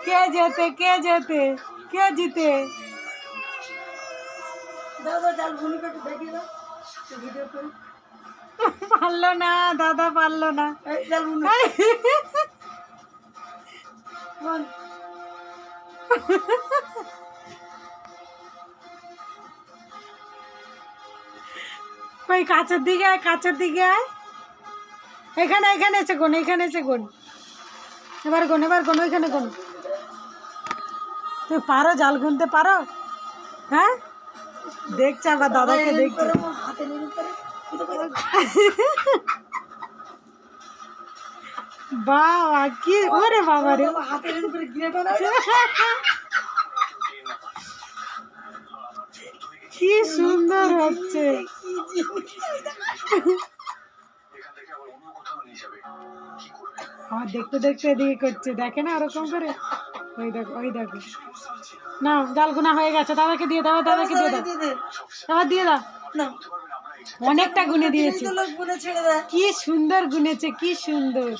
কে যেতে কে যেতে কে জিতে? পারলো না দাদা, পারলো না। ওই কাছের দিকে আয়, কাছের দিকে আয়। এখানে এখানে এসে গোন, এখানে এসে গোন। এবার গোন, এবার গোন, ওইখানে গোন। তুই পারো জাল গুনতে পারো? হ্যাঁ, দেখছে আবার দাদাকে দেখছে। বাবা কি ওরে বাবা রে, কি সুন্দর হচ্ছে। দেখতে দেখতে এদিকে করছে, দেখে না ওরকম করে। ওই দেখো, ওই দেখো। না, জাল গুনা হয়ে গেছে, দাদাকে দিয়ে দাও, দাদাকে দিয়ে দাও, দাদা দিয়ে দাও। অনেকটা গুনে দিয়েছে, কি সুন্দর গুনেছে, কি সুন্দর।